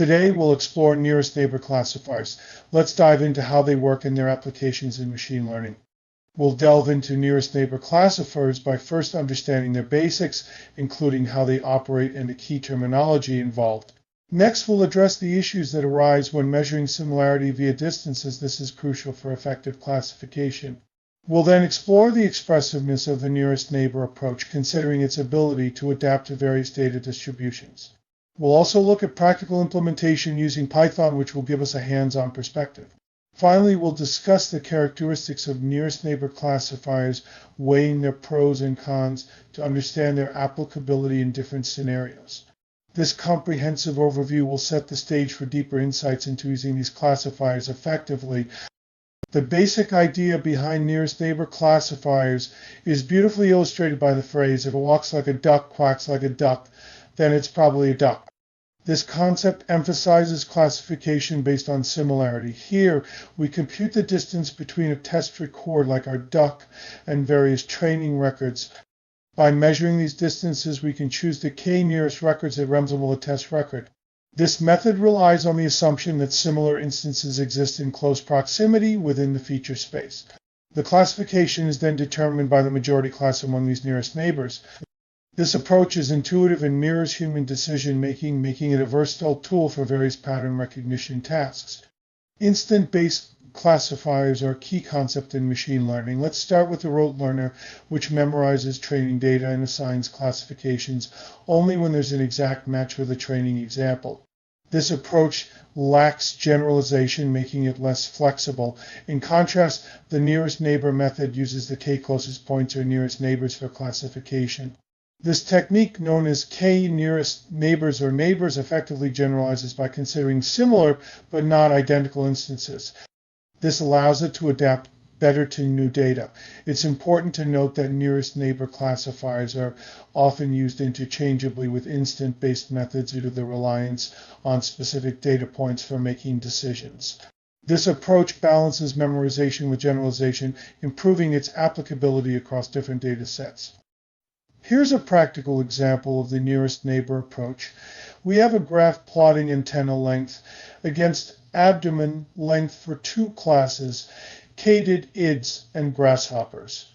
Today, we'll explore nearest neighbor classifiers. Let's dive into how they work and their applications in machine learning. We'll delve into nearest neighbor classifiers by first understanding their basics, including how they operate and the key terminology involved. Next, we'll address the issues that arise when measuring similarity via distances. This is crucial for effective classification. We'll then explore the expressiveness of the nearest neighbor approach, considering its ability to adapt to various data distributions. We'll also look at practical implementation using Python, which will give us a hands-on perspective. Finally, we'll discuss the characteristics of nearest neighbor classifiers, weighing their pros and cons to understand their applicability in different scenarios. This comprehensive overview will set the stage for deeper insights into using these classifiers effectively. The basic idea behind nearest neighbor classifiers is beautifully illustrated by the phrase, "If it walks like a duck, quacks like a duck, then it's probably a duck." This concept emphasizes classification based on similarity. Here, we compute the distance between a test record like our duck and various training records. By measuring these distances, we can choose the k nearest records that resemble a test record. This method relies on the assumption that similar instances exist in close proximity within the feature space. The classification is then determined by the majority class among these nearest neighbors. This approach is intuitive and mirrors human decision-making, making it a versatile tool for various pattern recognition tasks. Instant-based classifiers are a key concept in machine learning. Let's start with the rote learner, which memorizes training data and assigns classifications only when there's an exact match with a training example. This approach lacks generalization, making it less flexible. In contrast, the nearest neighbor method uses the k closest points or nearest neighbors for classification. This technique, known as k nearest neighbors or neighbors, effectively generalizes by considering similar but not identical instances. This allows it to adapt better to new data. It's important to note that nearest neighbor classifiers are often used interchangeably with instant-based methods due to the reliance on specific data points for making decisions. This approach balances memorization with generalization, improving its applicability across different data sets. Here's a practical example of the nearest neighbor approach. We have a graph plotting antenna length against abdomen length for two classes, katydids and grasshoppers.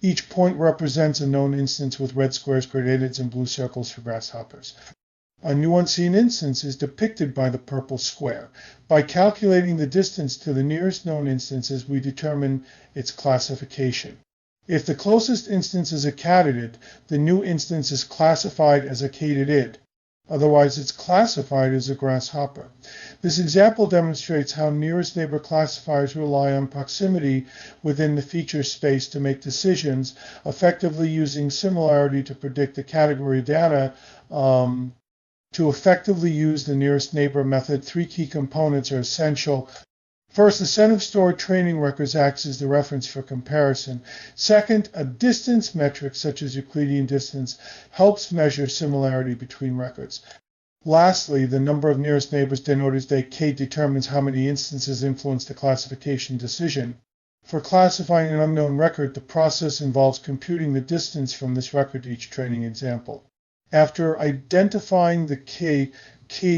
Each point represents a known instance with red squares for katydids and blue circles for grasshoppers. A new unseen instance is depicted by the purple square. By calculating the distance to the nearest known instances, we determine its classification. If the closest instance is a katydid, the new instance is classified as a katydid. Otherwise, it's classified as a grasshopper. This example demonstrates how nearest neighbor classifiers rely on proximity within the feature space to make decisions, effectively using similarity to predict the category data. To effectively use the nearest neighbor method, three key components are essential. First, the set of stored training records acts as the reference for comparison. Second, a distance metric such as Euclidean distance helps measure similarity between records. Lastly, the number of nearest neighbors denoted as k determines how many instances influence the classification decision. For classifying an unknown record, the process involves computing the distance from this record to each training example. After identifying the k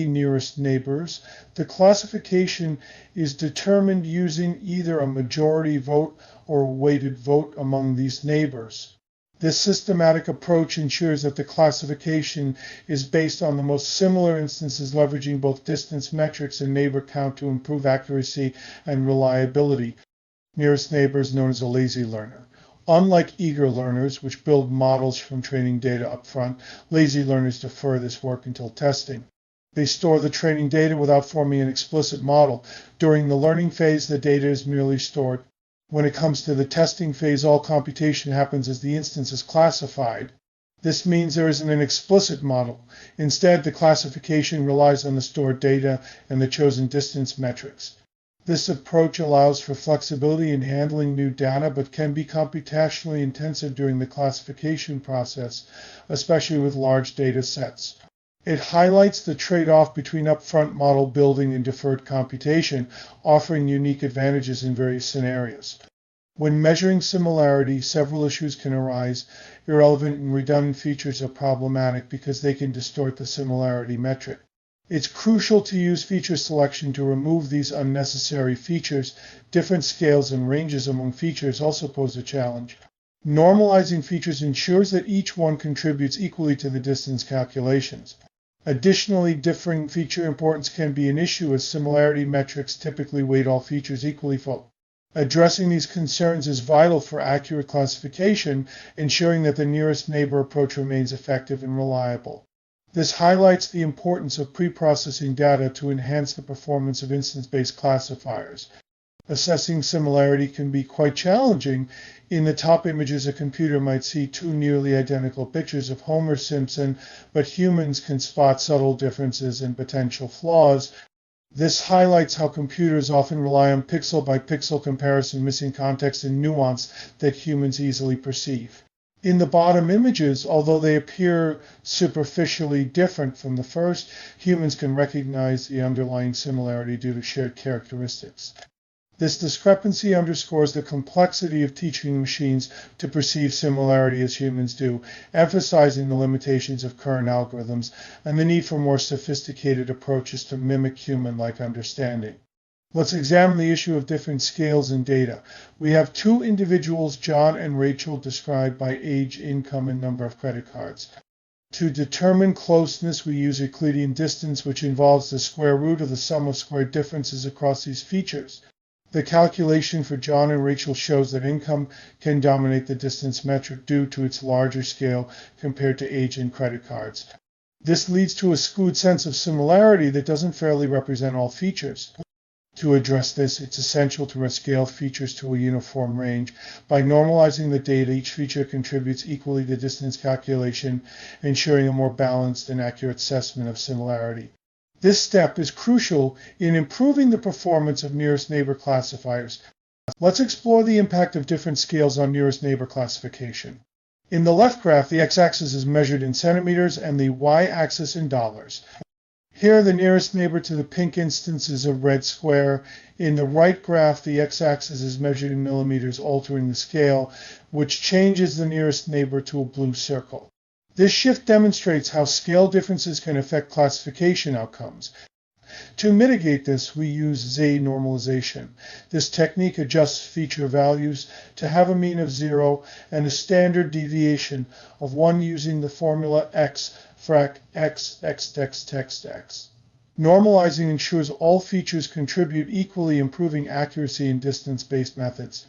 nearest neighbors, the classification is determined using either a majority vote or a weighted vote among these neighbors. This systematic approach ensures that the classification is based on the most similar instances, leveraging both distance metrics and neighbor count to improve accuracy and reliability. Nearest neighbor is known as a lazy learner. Unlike eager learners, which build models from training data upfront, lazy learners defer this work until testing. They store the training data without forming an explicit model. During the learning phase, the data is merely stored. When it comes to the testing phase, all computation happens as the instance is classified. This means there isn't an explicit model. Instead, the classification relies on the stored data and the chosen distance metrics. This approach allows for flexibility in handling new data, but can be computationally intensive during the classification process, especially with large data sets. It highlights the trade-off between upfront model building and deferred computation, offering unique advantages in various scenarios. When measuring similarity, several issues can arise. Irrelevant and redundant features are problematic because they can distort the similarity metric. It's crucial to use feature selection to remove these unnecessary features. Different scales and ranges among features also pose a challenge. Normalizing features ensures that each one contributes equally to the distance calculations. Additionally, differing feature importance can be an issue as similarity metrics typically weight all features equally. Addressing these concerns is vital for accurate classification, ensuring that the nearest neighbor approach remains effective and reliable. This highlights the importance of pre-processing data to enhance the performance of instance-based classifiers. Assessing similarity can be quite challenging. In the top images, a computer might see two nearly identical pictures of Homer Simpson, but humans can spot subtle differences and potential flaws. This highlights how computers often rely on pixel-by-pixel comparison, missing context and nuance that humans easily perceive. In the bottom images, although they appear superficially different from the first, humans can recognize the underlying similarity due to shared characteristics. This discrepancy underscores the complexity of teaching machines to perceive similarity as humans do, emphasizing the limitations of current algorithms and the need for more sophisticated approaches to mimic human-like understanding. Let's examine the issue of different scales in data. We have two individuals, John and Rachel, described by age, income, and number of credit cards. To determine closeness, we use Euclidean distance, which involves the square root of the sum of squared differences across these features. The calculation for John and Rachel shows that income can dominate the distance metric due to its larger scale compared to age and credit cards. This leads to a skewed sense of similarity that doesn't fairly represent all features. To address this, it's essential to rescale features to a uniform range. By normalizing the data, each feature contributes equally to distance calculation, ensuring a more balanced and accurate assessment of similarity. This step is crucial in improving the performance of nearest neighbor classifiers. Let's explore the impact of different scales on nearest neighbor classification. In the left graph, the x-axis is measured in centimeters and the y-axis in dollars. Here, the nearest neighbor to the pink instance is a red square. In the right graph, the x-axis is measured in millimeters, altering the scale, which changes the nearest neighbor to a blue circle. This shift demonstrates how scale differences can affect classification outcomes. To mitigate this, we use Z normalization. This technique adjusts feature values to have a mean of 0 and a standard deviation of 1 using the formula x frac x text x. Normalizing ensures all features contribute equally, improving accuracy in distance-based methods.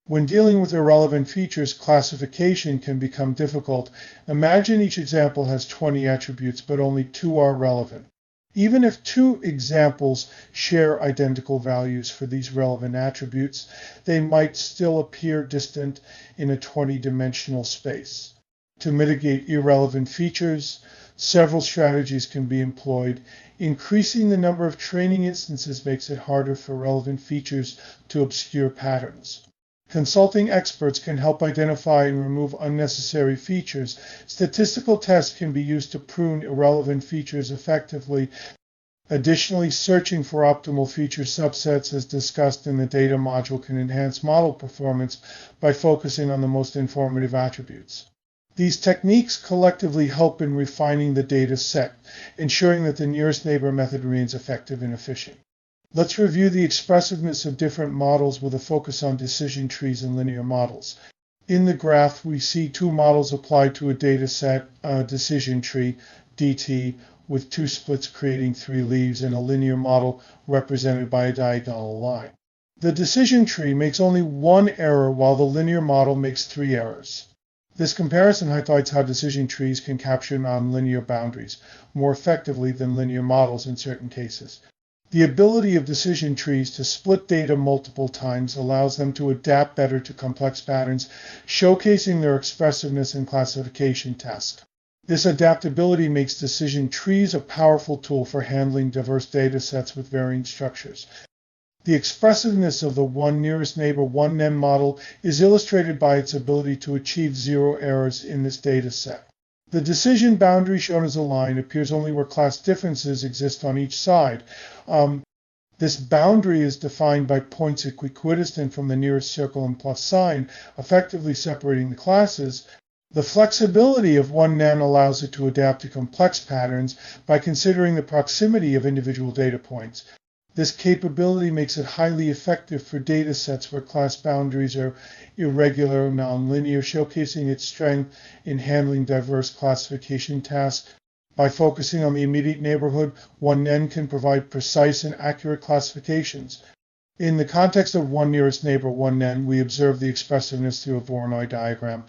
When dealing with irrelevant features, classification can become difficult. Imagine each example has 20 attributes, but only 2 are relevant. Even if 2 examples share identical values for these relevant attributes, they might still appear distant in a 20-dimensional space. To mitigate irrelevant features, several strategies can be employed. Increasing the number of training instances makes it harder for relevant features to obscure patterns. Consulting experts can help identify and remove unnecessary features. Statistical tests can be used to prune irrelevant features effectively. Additionally, searching for optimal feature subsets, as discussed in the data module, can enhance model performance by focusing on the most informative attributes. These techniques collectively help in refining the data set, ensuring that the nearest neighbor method remains effective and efficient. Let's review the expressiveness of different models with a focus on decision trees and linear models. In the graph, we see 2 models applied to a data set, a decision tree, DT, with 2 splits creating 3 leaves, and a linear model represented by a diagonal line. The decision tree makes only 1 error, while the linear model makes 3 errors. This comparison highlights how decision trees can capture nonlinear boundaries more effectively than linear models in certain cases. The ability of decision trees to split data multiple times allows them to adapt better to complex patterns, showcasing their expressiveness in classification tasks. This adaptability makes decision trees a powerful tool for handling diverse data sets with varying structures. The expressiveness of the one nearest neighbor, one NEM model is illustrated by its ability to achieve 0 errors in this data set. The decision boundary, shown as a line, appears only where class differences exist on each side. This boundary is defined by points equidistant from the nearest circle and plus sign, effectively separating the classes. The flexibility of 1N allows it to adapt to complex patterns by considering the proximity of individual data points. This capability makes it highly effective for data sets where class boundaries are irregular or nonlinear, showcasing its strength in handling diverse classification tasks. By focusing on the immediate neighborhood, 1N can provide precise and accurate classifications. In the context of one nearest neighbor, 1N, we observe the expressiveness through a Voronoi diagram.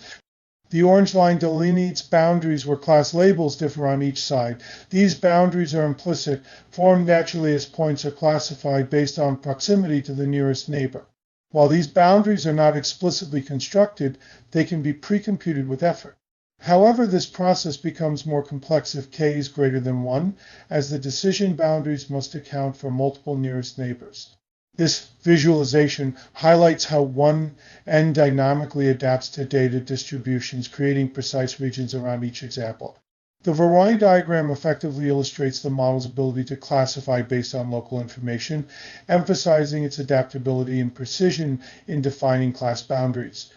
The orange line delineates boundaries where class labels differ on each side. These boundaries are implicit, formed naturally as points are classified based on proximity to the nearest neighbor. While these boundaries are not explicitly constructed, they can be pre-computed with effort. However, this process becomes more complex if k is greater than 1, as the decision boundaries must account for multiple nearest neighbors. This visualization highlights how 1N dynamically adapts to data distributions, creating precise regions around each example. The Voronoi diagram effectively illustrates the model's ability to classify based on local information, emphasizing its adaptability and precision in defining class boundaries.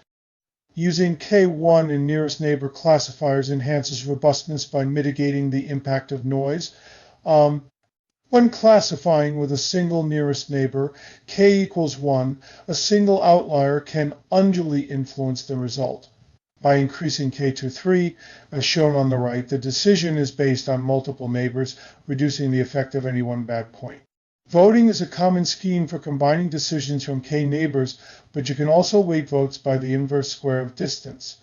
Using K1 and nearest neighbor classifiers enhances robustness by mitigating the impact of noise. When classifying with a single nearest neighbor, k equals 1, a single outlier can unduly influence the result. By increasing k to 3, as shown on the right, the decision is based on multiple neighbors, reducing the effect of any one bad point. Voting is a common scheme for combining decisions from k neighbors, but you can also weight votes by the inverse square of distance.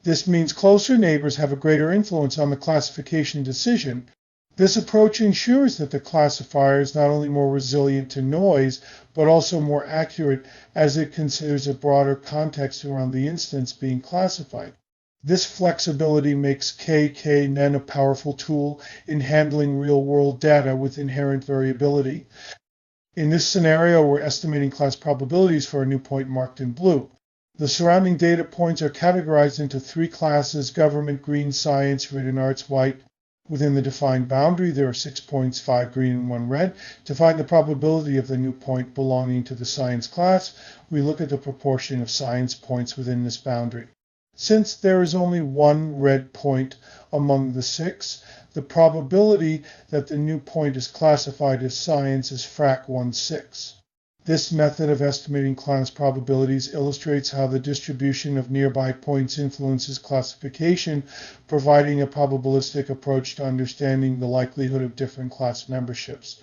This means closer neighbors have a greater influence on the classification decision. This approach ensures that the classifier is not only more resilient to noise, but also more accurate as it considers a broader context around the instance being classified. This flexibility makes KNN a powerful tool in handling real-world data with inherent variability. In this scenario, we're estimating class probabilities for a new point marked in blue. The surrounding data points are categorized into 3 classes: government, green, science, red, and arts, white. Within the defined boundary, there are 6 points, 5 green and 1 red. To find the probability of the new point belonging to the science class, we look at the proportion of science points within this boundary. Since there is only 1 red point among the 6, the probability that the new point is classified as science is frac 1/6. This method of estimating class probabilities illustrates how the distribution of nearby points influences classification, providing a probabilistic approach to understanding the likelihood of different class memberships.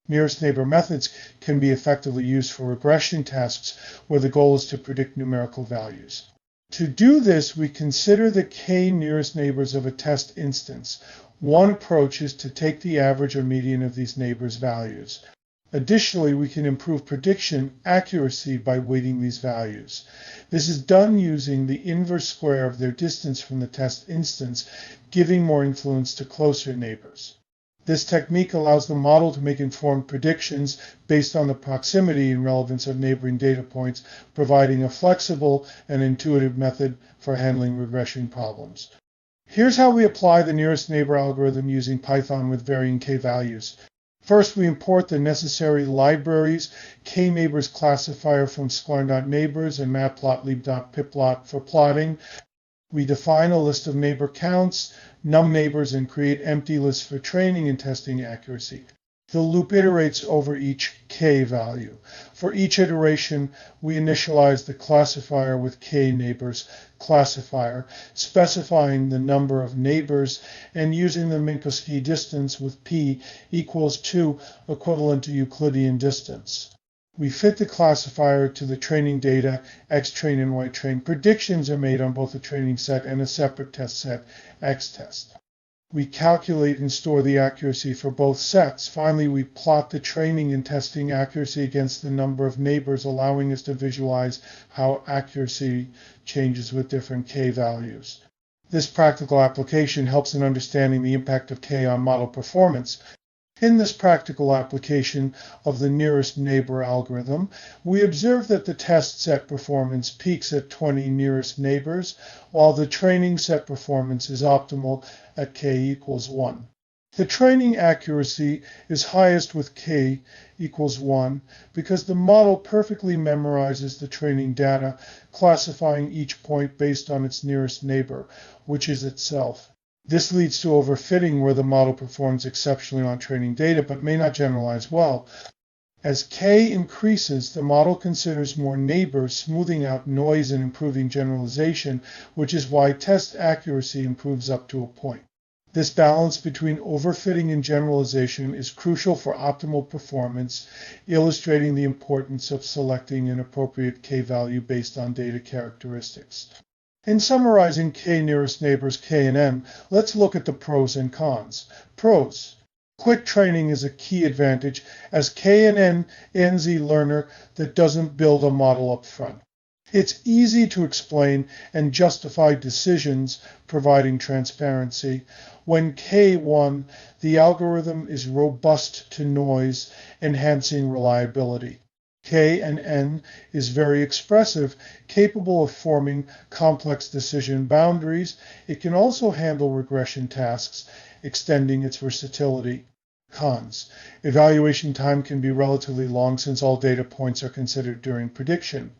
Nearest neighbor methods can be effectively used for regression tasks where the goal is to predict numerical values. To do this, we consider the k nearest neighbors of a test instance. One approach is to take the average or median of these neighbors' values. Additionally, we can improve prediction accuracy by weighting these values. This is done using the inverse square of their distance from the test instance, giving more influence to closer neighbors. This technique allows the model to make informed predictions based on the proximity and relevance of neighboring data points, providing a flexible and intuitive method for handling regression problems. Here's how we apply the nearest neighbor algorithm using Python with varying k values. First, we import the necessary libraries, kneighbors classifier from sklarn.neighbors and matplotlib.pyplot for plotting. We define a list of neighbor counts, num neighbors, and create empty lists for training and testing accuracy. The loop iterates over each k value. For each iteration, we initialize the classifier with k neighbors classifier, specifying the number of neighbors and using the Minkowski distance with p equals 2, equivalent to Euclidean distance. We fit the classifier to the training data, xtrain and ytrain. Predictions are made on both a training set and a separate test set, xtest. We calculate and store the accuracy for both sets. Finally, we plot the training and testing accuracy against the number of neighbors, allowing us to visualize how accuracy changes with different k values. This practical application helps in understanding the impact of k on model performance. In this practical application of the nearest neighbor algorithm, we observe that the test set performance peaks at 20 nearest neighbors, while the training set performance is optimal at k equals 1. The training accuracy is highest with k equals 1 because the model perfectly memorizes the training data, classifying each point based on its nearest neighbor, which is itself. This leads to overfitting where the model performs exceptionally on training data but may not generalize well. As k increases, the model considers more neighbors, smoothing out noise and improving generalization, which is why test accuracy improves up to a point. This balance between overfitting and generalization is crucial for optimal performance, illustrating the importance of selecting an appropriate k value based on data characteristics. In summarizing k nearest neighbors KNN, let's look at the pros and cons. Pros. Quick training is a key advantage as KNN ends a learner that doesn't build a model up front. It's easy to explain and justify decisions, providing transparency. When K1, the algorithm is robust to noise, enhancing reliability. K and N is very expressive, capable of forming complex decision boundaries. It can also handle regression tasks, extending its versatility. Cons. Evaluation time can be relatively long since all data points are considered during prediction.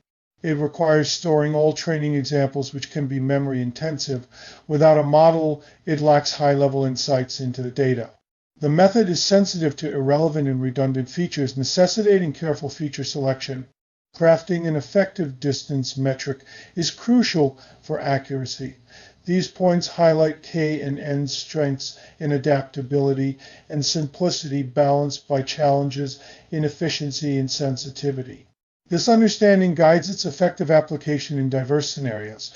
It requires storing all training examples, which can be memory intensive. Without a model, it lacks high-level insights into the data. The method is sensitive to irrelevant and redundant features, necessitating careful feature selection. Crafting an effective distance metric is crucial for accuracy. These points highlight K and N's strengths in adaptability and simplicity balanced by challenges in efficiency and sensitivity. This understanding guides its effective application in diverse scenarios.